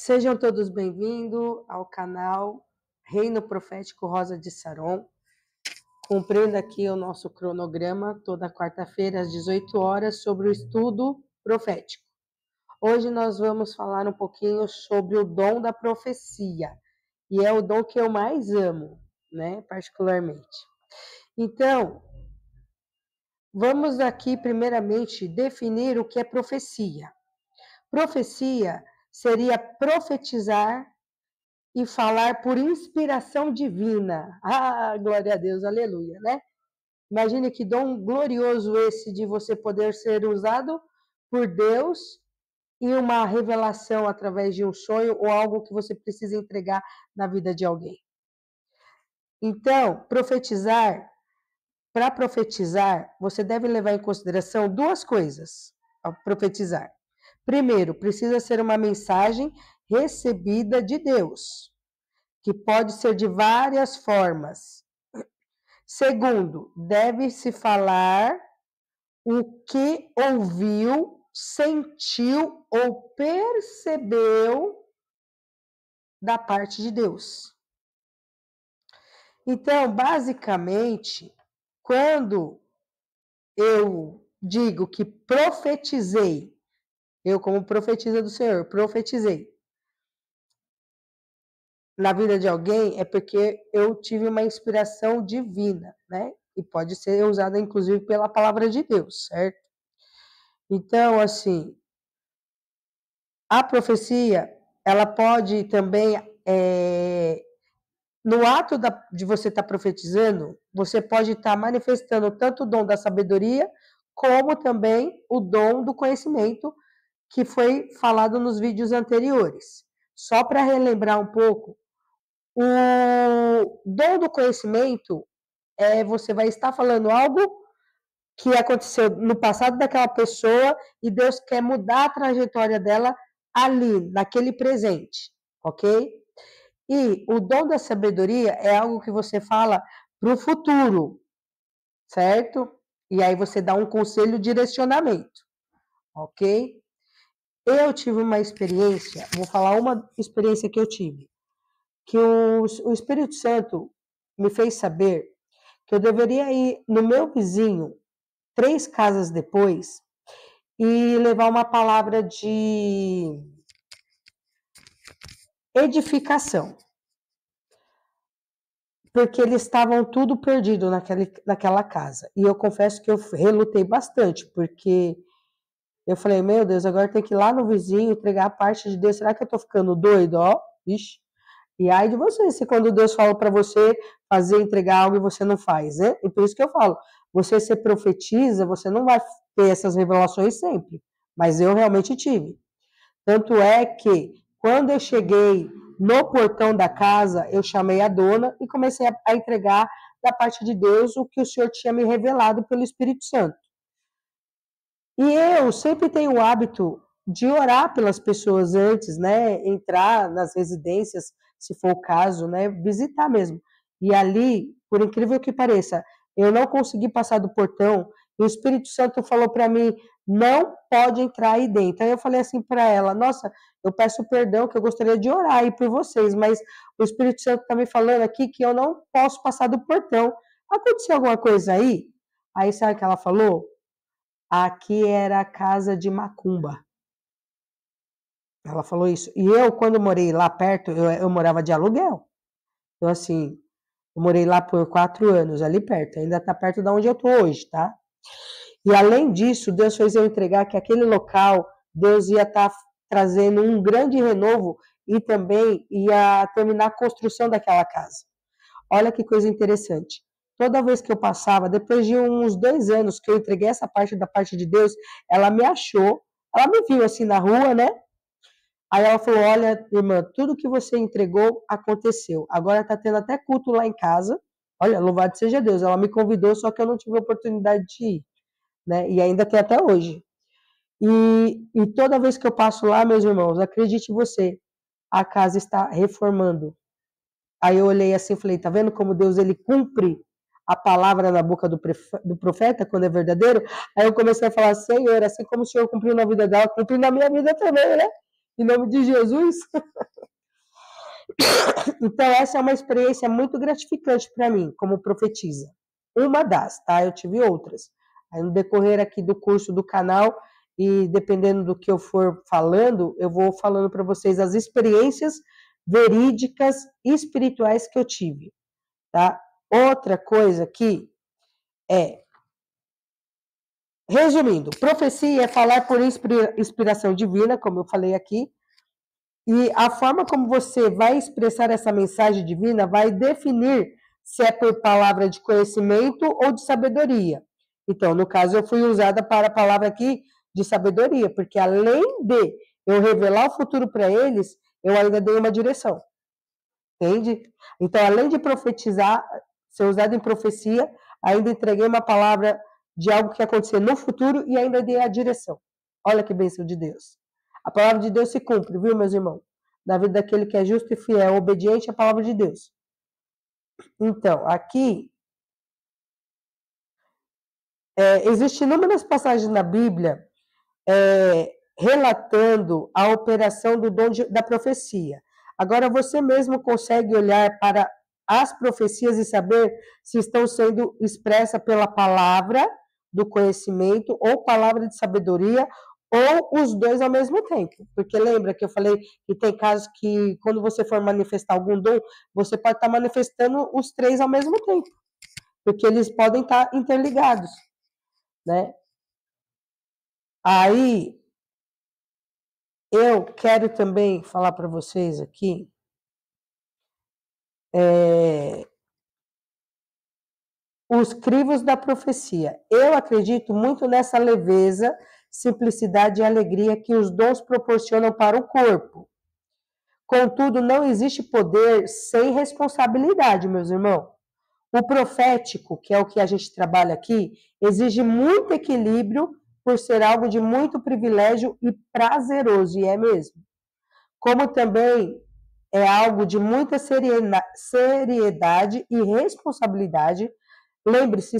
Sejam todos bem-vindos ao canal Reino Profético Rosa de Saron. Cumprindo aqui o nosso cronograma, toda quarta-feira às 18 horas, sobre o estudo profético. Hoje nós vamos falar um pouquinho sobre o dom da profecia, e é o dom que eu mais amo, né, particularmente. Então, vamos aqui primeiramente definir o que é profecia. Profecia seria profetizar e falar por inspiração divina. Ah, glória a Deus, aleluia, né? Imagine que dom glorioso esse de você poder ser usado por Deus em uma revelação através de um sonho ou algo que você precisa entregar na vida de alguém. Então, para profetizar, você deve levar em consideração duas coisas ao profetizar. Primeiro, precisa ser uma mensagem recebida de Deus, que pode ser de várias formas. Segundo, deve-se falar o que ouviu, sentiu ou percebeu da parte de Deus. Então, basicamente, quando eu digo que profetizei, eu como profetisa do Senhor, profetizei na vida de alguém, é porque eu tive uma inspiração divina, né? E pode ser usada, inclusive, pela palavra de Deus, certo? Então, assim, a profecia, ela pode também, no ato de você estar profetizando, você pode estar manifestando tanto o dom da sabedoria, como também o dom do conhecimento, que foi falado nos vídeos anteriores. Só para relembrar um pouco, o dom do conhecimento você vai estar falando algo que aconteceu no passado daquela pessoa e Deus quer mudar a trajetória dela ali, naquele presente, ok? E o dom da sabedoria é algo que você fala para o futuro, certo? E aí você dá um conselho, direcionamento, ok? Eu tive uma experiência, vou falar uma experiência que eu tive, que o Espírito Santo me fez saber que eu deveria ir no meu vizinho 3 casas depois e levar uma palavra de edificação, porque eles estavam tudo perdido naquela casa. E eu confesso que eu relutei bastante, porque eu falei, meu Deus, agora tem que ir lá no vizinho entregar a parte de Deus. Será que eu tô ficando doido? Ó, ixi. E aí de você, se quando Deus fala para você fazer, entregar algo e você não faz, né? E por isso que eu falo, você se profetiza, você não vai ter essas revelações sempre. Mas eu realmente tive. Tanto é que, quando eu cheguei no portão da casa, eu chamei a dona e comecei a entregar da parte de Deus o que o Senhor tinha me revelado pelo Espírito Santo. E eu sempre tenho o hábito de orar pelas pessoas antes, né? Entrar nas residências, se for o caso, né? Visitar mesmo. E ali, por incrível que pareça, eu não consegui passar do portão e o Espírito Santo falou para mim, não pode entrar aí dentro. Aí eu falei assim para ela, nossa, eu peço perdão que eu gostaria de orar aí por vocês, mas o Espírito Santo está me falando aqui que eu não posso passar do portão. Aconteceu alguma coisa aí? Aí sabe o que ela falou? Aqui era a casa de macumba. Ela falou isso. E eu, quando morei lá perto, eu morava de aluguel. Então, assim, eu morei lá por 4 anos, ali perto. Ainda está perto de onde eu estou hoje, tá? E além disso, Deus fez eu entregar que aquele local, Deus ia estar trazendo um grande renovo e também ia terminar a construção daquela casa. Olha que coisa interessante. Toda vez que eu passava, depois de uns 2 anos que eu entreguei essa parte da parte de Deus, ela me achou, ela me viu assim na rua, né? Aí ela falou, olha, irmã, tudo que você entregou aconteceu. Agora tá tendo até culto lá em casa. Olha, louvado seja Deus. Ela me convidou, só que eu não tive a oportunidade de ir, né? E ainda tem até hoje. E toda vez que eu passo lá, meus irmãos, acredite você, a casa está reformando. Aí eu olhei assim e falei, tá vendo como Deus ele cumpre a palavra na boca do profeta quando é verdadeiro? Aí eu comecei a falar, Senhor, assim como o Senhor cumpriu na vida dela, cumpriu na minha vida também, né? Em nome de Jesus. Então, essa é uma experiência muito gratificante para mim, como profetisa. Uma das, tá? Eu tive outras. Aí, no decorrer aqui do curso do canal, e dependendo do que eu for falando, eu vou falando para vocês as experiências verídicas e espirituais que eu tive, tá? Outra coisa que é, resumindo, profecia é falar por inspiração divina, como eu falei aqui, e a forma como você vai expressar essa mensagem divina vai definir se é por palavra de conhecimento ou de sabedoria. Então, no caso, eu fui usada para a palavra aqui de sabedoria, porque além de eu revelar o futuro para eles, eu ainda dei uma direção. Entende? Então, além de profetizar, ser usado em profecia, ainda entreguei uma palavra de algo que ia acontecer no futuro e ainda dei a direção. Olha que bênção de Deus. A palavra de Deus se cumpre, viu, meus irmãos? Na vida daquele que é justo e fiel, obediente à palavra de Deus. Então, aqui, existem inúmeras passagens na Bíblia relatando a operação do dom da profecia. Agora, você mesmo consegue olhar para as profecias e saber se estão sendo expressas pela palavra do conhecimento ou palavra de sabedoria, ou os dois ao mesmo tempo. Porque lembra que eu falei que tem casos que, quando você for manifestar algum dom, você pode estar manifestando os três ao mesmo tempo. Porque eles podem estar interligados, né? Aí, eu quero também falar para vocês aqui os crivos da profecia. Eu acredito muito nessa leveza, simplicidade e alegria que os dons proporcionam para o corpo. Contudo, não existe poder sem responsabilidade, meus irmãos. O profético, que é o que a gente trabalha aqui, exige muito equilíbrio por ser algo de muito privilégio e prazeroso, e é mesmo. Como também é algo de muita seriedade e responsabilidade. Lembre-se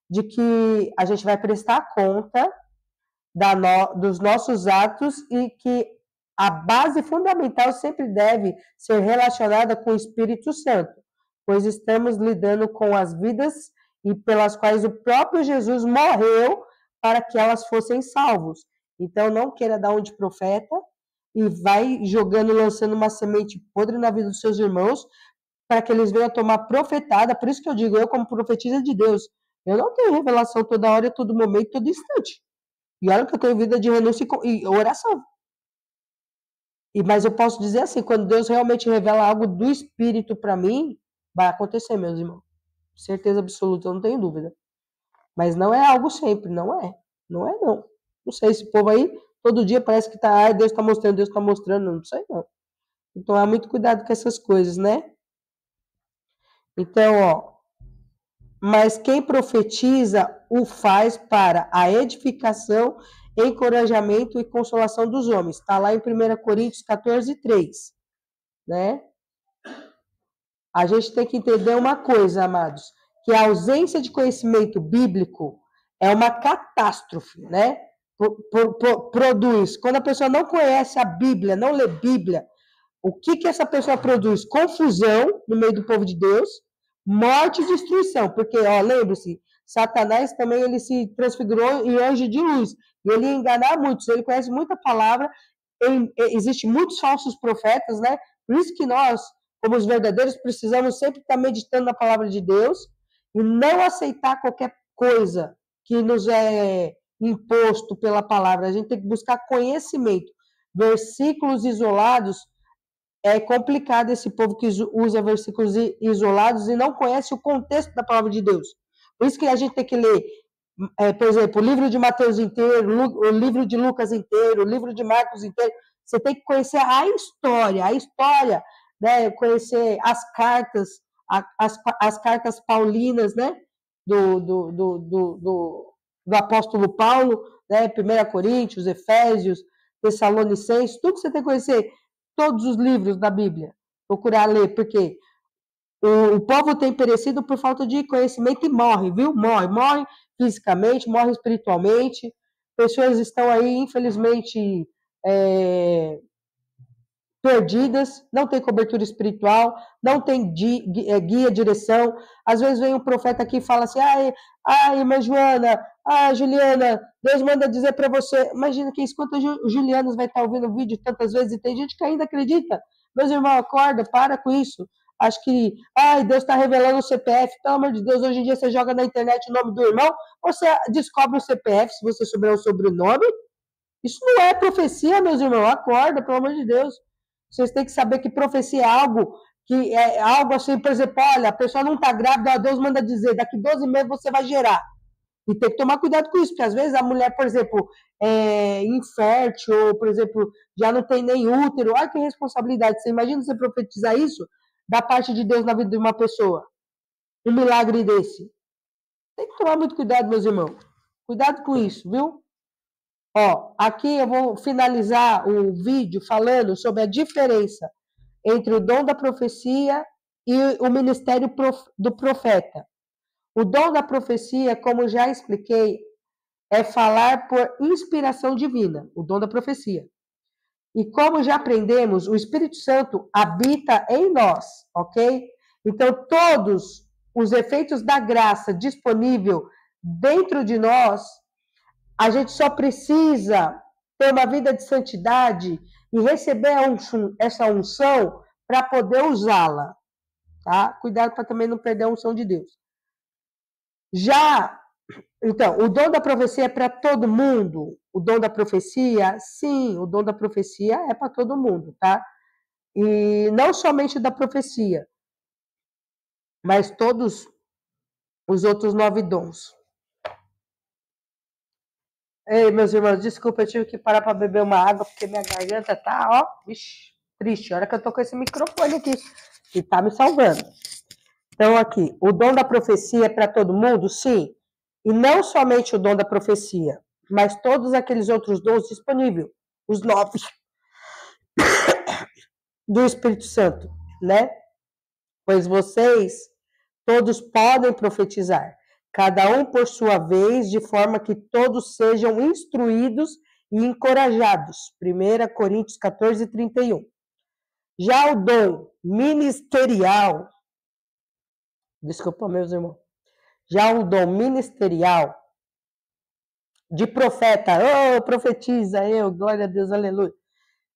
de que a gente vai prestar conta dos nossos atos e que a base fundamental sempre deve ser relacionada com o Espírito Santo, pois estamos lidando com as vidas e pelas quais o próprio Jesus morreu para que elas fossem salvos. Então, não queira dar um de profeta e vai jogando, lançando uma semente podre na vida dos seus irmãos, para que eles venham a tomar profetada. Por isso que eu digo, eu como profetisa de Deus, eu não tenho revelação toda hora, todo momento, todo instante. E olha que eu tenho vida de renúncia e oração. Mas eu posso dizer assim, quando Deus realmente revela algo do Espírito para mim, vai acontecer, meus irmãos. Certeza absoluta, eu não tenho dúvida. Mas não é algo sempre, não é. Não é, não. Não sei, esse povo aí, todo dia parece que tá, Deus está mostrando, não sei não. Então, há muito cuidado com essas coisas, né? Então, ó, mas quem profetiza o faz para a edificação, encorajamento e consolação dos homens. Está lá em 1 Coríntios 14, 3. Né? A gente tem que entender uma coisa, amados, que a ausência de conhecimento bíblico é uma catástrofe, né? Produz. Quando a pessoa não conhece a Bíblia, não lê Bíblia, o que essa pessoa produz? Confusão no meio do povo de Deus, morte e destruição. Porque, ó, lembre-se, Satanás também ele se transfigurou em anjo de luz. E ele ia enganar muitos, ele conhece muita palavra, existem muitos falsos profetas, né? Por isso que nós, como os verdadeiros, precisamos sempre estar meditando na palavra de Deus e não aceitar qualquer coisa que nos é imposto pela palavra. A gente tem que buscar conhecimento. Versículos isolados, é complicado esse povo que usa versículos isolados e não conhece o contexto da palavra de Deus. Por isso que a gente tem que ler, por exemplo, o livro de Mateus inteiro, o livro de Lucas inteiro, o livro de Marcos inteiro. Você tem que conhecer a história, né? Conhecer as cartas, as cartas paulinas, né? Do apóstolo Paulo, né? 1 Coríntios, Efésios, Tessalonicenses, tudo que você tem que conhecer. Todos os livros da Bíblia, procurar ler, porque o povo tem perecido por falta de conhecimento e morre, viu? Morre fisicamente, morre espiritualmente. Pessoas estão aí, infelizmente, perdidas, não tem cobertura espiritual, não tem guia, direção. Às vezes vem um profeta aqui e fala assim, irmã Joana, Juliana, Deus manda dizer para você. Imagina que quantas Julianas vai estar ouvindo o vídeo tantas vezes e tem gente que ainda acredita. Meus irmãos, acorda, para com isso. Acho que, Deus está revelando o CPF, pelo amor de Deus, hoje em dia você joga na internet o nome do irmão, você descobre o CPF, se você souber o sobrenome. Isso não é profecia, meus irmãos, acorda, pelo amor de Deus. Vocês têm que saber que profecia é algo que é algo assim, por exemplo, olha, a pessoa não está grávida, Deus manda dizer, daqui 12 meses você vai gerar. E tem que tomar cuidado com isso, porque às vezes a mulher, por exemplo, é infértil, ou, por exemplo, já não tem nem útero. Olha que responsabilidade. Você imagina você profetizar isso da parte de Deus na vida de uma pessoa? Um milagre desse. Tem que tomar muito cuidado, meus irmãos. Cuidado com isso, viu? Aqui eu vou finalizar o vídeo falando sobre a diferença entre o dom da profecia e o ministério do profeta. O dom da profecia, como já expliquei, é falar por inspiração divina, o dom da profecia. E como já aprendemos, o Espírito Santo habita em nós, ok? Então, todos os efeitos da graça disponível dentro de nós, a gente só precisa ter uma vida de santidade e receber essa unção para poder usá-la, tá? Cuidado para também não perder a unção de Deus. Então, o dom da profecia é para todo mundo? O dom da profecia, sim, o dom da profecia é para todo mundo, tá? E não somente da profecia, mas todos os outros 9 dons. Ei, meus irmãos, desculpa, eu tive que parar para beber uma água, porque minha garganta tá, triste. A hora que eu tô com esse microfone aqui, e tá me salvando. Então, aqui, o dom da profecia é para todo mundo? Sim. E não somente o dom da profecia, mas todos aqueles outros dons disponíveis, os 9 do Espírito Santo, né? Pois vocês todos podem profetizar, cada um por sua vez, de forma que todos sejam instruídos e encorajados. 1 Coríntios 14, 31. Já o dom ministerial, desculpa, meus irmãos, já o dom ministerial de profeta, profetiza, glória a Deus, aleluia,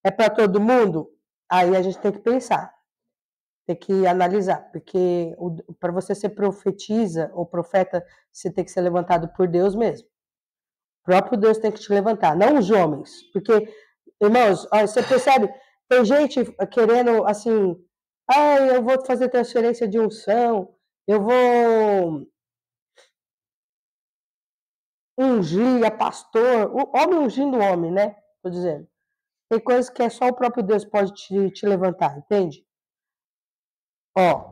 é para todo mundo? Aí a gente tem que pensar, tem que analisar, porque para você ser profetiza ou profeta, você tem que ser levantado por Deus mesmo. O próprio Deus tem que te levantar, não os homens. Porque, irmãos, você percebe, tem gente querendo, assim, eu vou fazer transferência de unção, eu vou ungir a pastor, o homem ungindo o homem, né? Tô dizendo. Tem coisas que é só o próprio Deus pode te levantar, entende?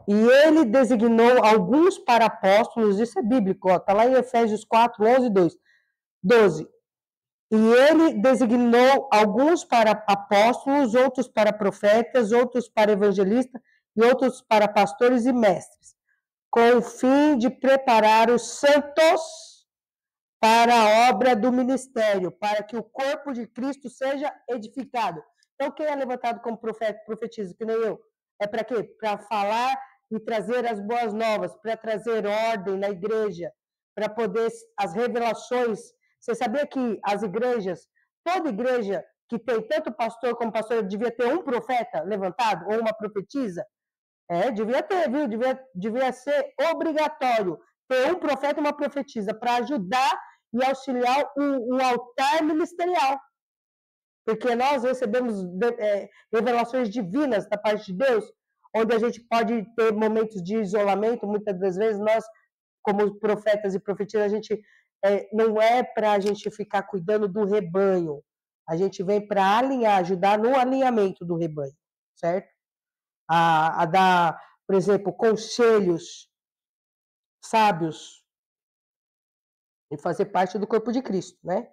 E ele designou alguns para apóstolos, isso é bíblico, tá lá em Efésios 4, 11 e 12. E ele designou alguns para apóstolos, outros para profetas, outros para evangelistas e outros para pastores e mestres, com o fim de preparar os santos para a obra do ministério, para que o corpo de Cristo seja edificado. Então, quem é levantado como profeta, profetiza, que nem eu, é para quê? Para falar e trazer as boas novas, para trazer ordem na igreja, para poder as revelações. Você sabia que as igrejas, toda igreja que tem tanto pastor como pastora, devia ter um profeta levantado, ou uma profetisa? Devia ter, viu? Devia ser obrigatório ter um profeta e uma profetisa para ajudar e auxiliar o altar ministerial. Porque nós recebemos revelações divinas da parte de Deus, onde a gente pode ter momentos de isolamento. Muitas das vezes nós, como profetas e profetisas, a gente não é para a gente ficar cuidando do rebanho. A gente vem para alinhar, ajudar no alinhamento do rebanho, certo? A dar, por exemplo, conselhos sábios e fazer parte do corpo de Cristo, né?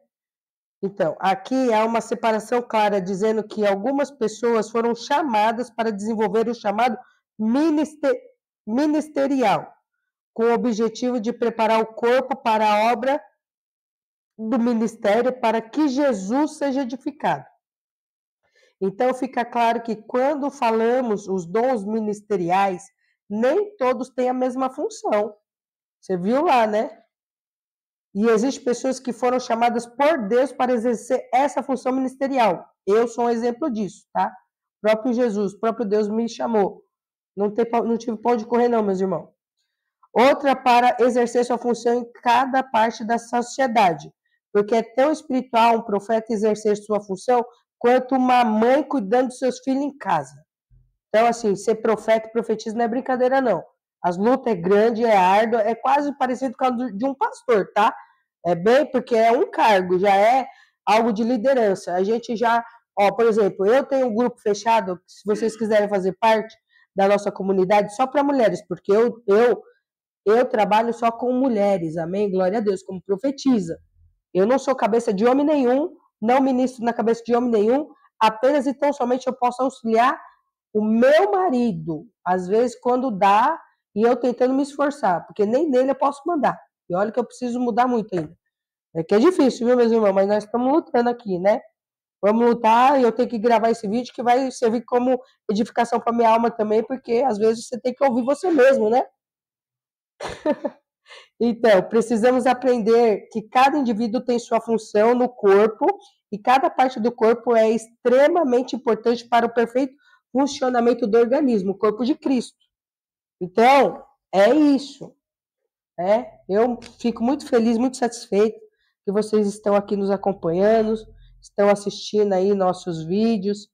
Então, aqui há uma separação clara, dizendo que algumas pessoas foram chamadas para desenvolver o chamado ministerial, com o objetivo de preparar o corpo para a obra do ministério, para que Jesus seja edificado. Então, fica claro que quando falamos os dons ministeriais, nem todos têm a mesma função. Você viu lá, né? E existem pessoas que foram chamadas por Deus para exercer essa função ministerial. Eu sou um exemplo disso, tá? O próprio Jesus, o próprio Deus me chamou. Não tive pão de correr, não, meus irmãos. Outra para exercer sua função em cada parte da sociedade. Porque é tão espiritual um profeta exercer sua função quanto uma mãe cuidando dos seus filhos em casa. Então, assim, ser profeta e profetisa não é brincadeira, não. As lutas é grande, é árdua, é quase parecido com a de um pastor, tá? É bem, porque é um cargo, já é algo de liderança. A gente já, ó, por exemplo, eu tenho um grupo fechado, se vocês quiserem fazer parte da nossa comunidade, só para mulheres, porque eu trabalho só com mulheres, amém? Glória a Deus, como profetiza. Eu não sou cabeça de homem nenhum, não ministro na cabeça de homem nenhum, apenas e tão somente eu posso auxiliar o meu marido, às vezes quando dá, e eu tentando me esforçar, porque nem nele eu posso mandar. E olha que eu preciso mudar muito ainda. É que é difícil, viu, meus irmãos? Mas nós estamos lutando aqui, né? Vamos lutar e eu tenho que gravar esse vídeo que vai servir como edificação para minha alma também, porque às vezes você tem que ouvir você mesmo, né? Então, precisamos aprender que cada indivíduo tem sua função no corpo e cada parte do corpo é extremamente importante para o perfeito funcionamento do organismo, o corpo de Cristo. Então, é isso. Eu fico muito feliz, muito satisfeito que vocês estão aqui nos acompanhando, estão assistindo aí nossos vídeos.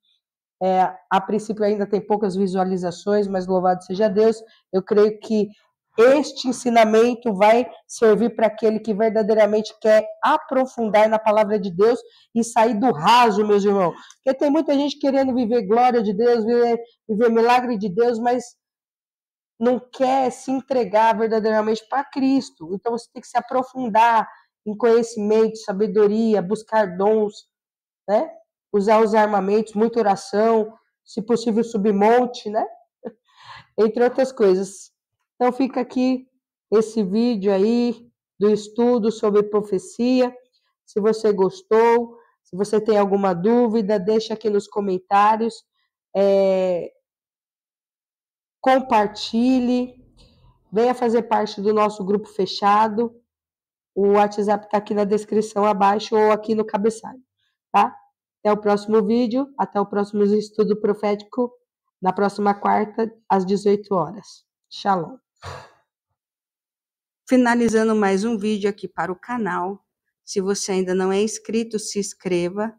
A princípio ainda tem poucas visualizações, mas louvado seja Deus. Eu creio que este ensinamento vai servir para aquele que verdadeiramente quer aprofundar na palavra de Deus e sair do raso, meus irmãos. Porque tem muita gente querendo viver glória de Deus, viver milagre de Deus, mas não quer se entregar verdadeiramente para Cristo. Então você tem que se aprofundar em conhecimento, sabedoria, buscar dons, né? Usar os armamentos, muita oração, se possível subir monte, né? Entre outras coisas. Então fica aqui esse vídeo aí do estudo sobre profecia. Se você gostou, se você tem alguma dúvida, deixa aqui nos comentários. Compartilhe, venha fazer parte do nosso grupo fechado. O WhatsApp está aqui na descrição abaixo ou aqui no cabeçalho, tá? Até o próximo vídeo, até o próximo estudo profético, na próxima quarta, às 18 horas. Shalom. Finalizando mais um vídeo aqui para o canal. Se você ainda não é inscrito, se inscreva.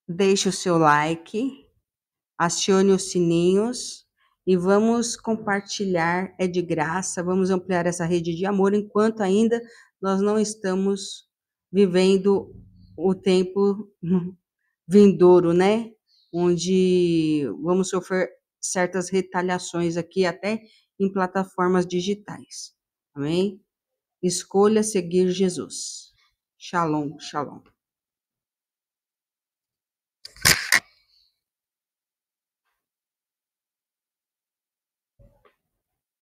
Deixe o seu like. Acione os sininhos. E vamos compartilhar, é de graça. Vamos ampliar essa rede de amor enquanto ainda nós não estamos vivendo o tempo vindouro, né? Onde vamos sofrer certas retaliações aqui, até em plataformas digitais. Amém? Escolha seguir Jesus. Shalom, shalom.